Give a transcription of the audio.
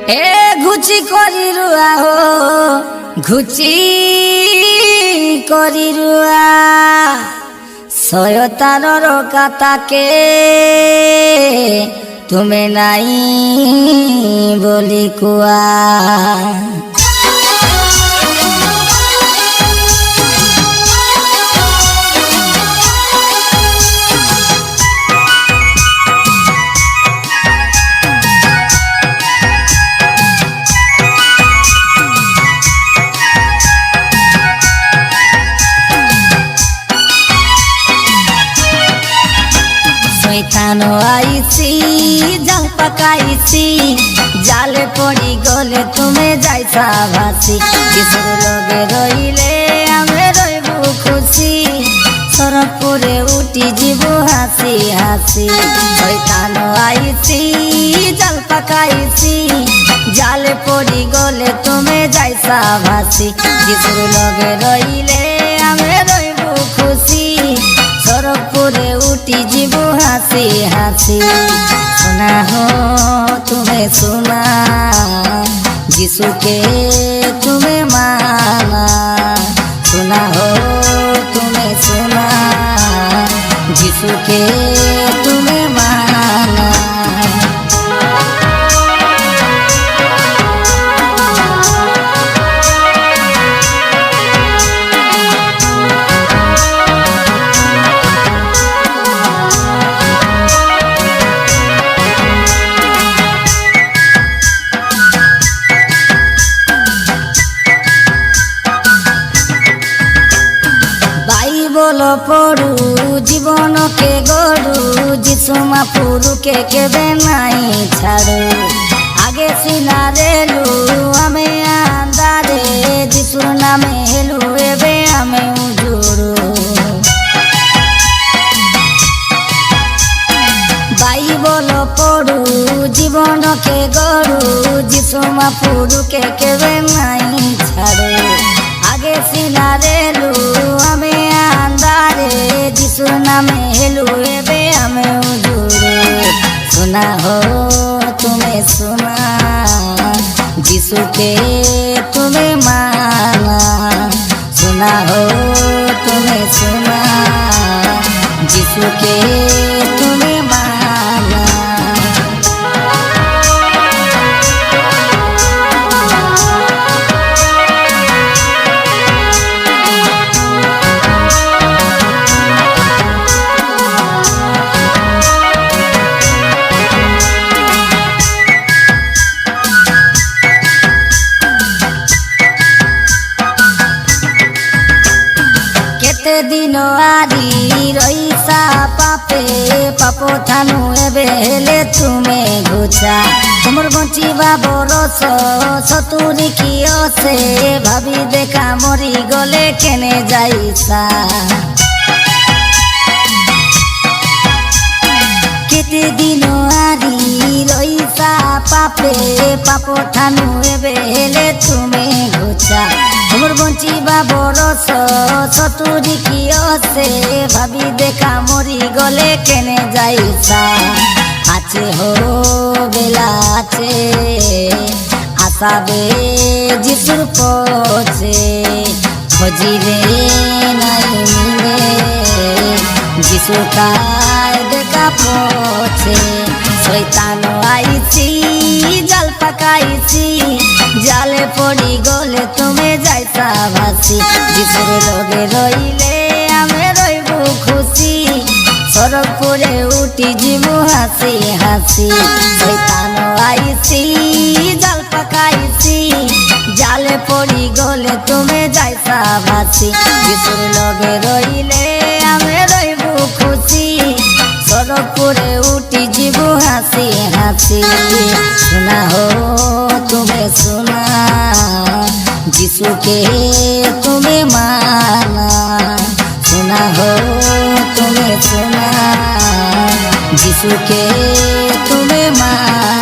এ ঘুচি করি রুয়া হো ঘুচি করি রুয়া শয়তানর কাতাকে তুমি নাই বলি কুয়া শয়তানো আইছি জাল পাকাইছি জালে পড়ি গলে তুমি যাইছা ভাসি কিসের লগে রইলে আমি রইব খুশি সরপুরে উঠি জীব হাসি হাসি শয়তানো আইছি জাল পাকাইছি জালে পড়ি গলে তুমি যাইছা ভাসি কিসের লগে রইলে আমি রইব খুশি সরপুরে উঠি জীব হাসি হাসি सुना हो तुम्हें सुना जिसु के तुम्हें माना सुना हो तुम्हें सुना जिसु के तुम्हें माना বলো পড়ু জীবনকে গড়ু যিশু মাপুরুকে কেবে নাই ছাড়ু আগে সিনারেলু আমি আন্দারে যিশু নামে হেলু এবে আমি উজুরু বাইবল পড়ু জীবনকে গড়ু যিশু মাপুরুকে কেবে নাই ছাড়ু আগে সিনারেলু আমি আন্দারে যিশু নামে হেলু এবে আমি উজুরু सुना हो तुम्हें सुना যিশু के तुम्हें माना सुना हो तुम्हें सुना যিশু के तुम्हें माना दिन आरी रईसा पापे पापो थानु एबे हेले तुम्हें घुचा तुमर बचिबा बरस सतुरी कियो से भाभी देखा मरी गले केने जाइसा केते दिन आरी रईसा पापे पापो थानु एबे हेले तुम्हें घुचा तुमर बचिबा बरस सतुरी कियो से भाभी देखा मरी गले केने जाइसा आचे हो बेला आचे आसाबे যিশুর পথে খোঁজিলে নাই মিলে যিশু কায় দেখা পথে শয়তানো আইছি জাল পাকাইছি জালে পড়ি গলে তুমি যাইছা ভাসি যিশুর লগে রইলে আমি রইব খুশি সরপুরে উঠি জীব হাসি হাসি শয়তানো আইছি জাল পাকাইছি জালে পড়ি গলে তুমি যাইছা ভাসি যিশুর লগে রইলে আমি রইব খুশি সরপুরে উঠি জীব হাসি হাসি सुना हो तुम्हें सुना যিশু के तुम्हें माना सुना हो तुम्हें सुना যিশু के तुम्हें माना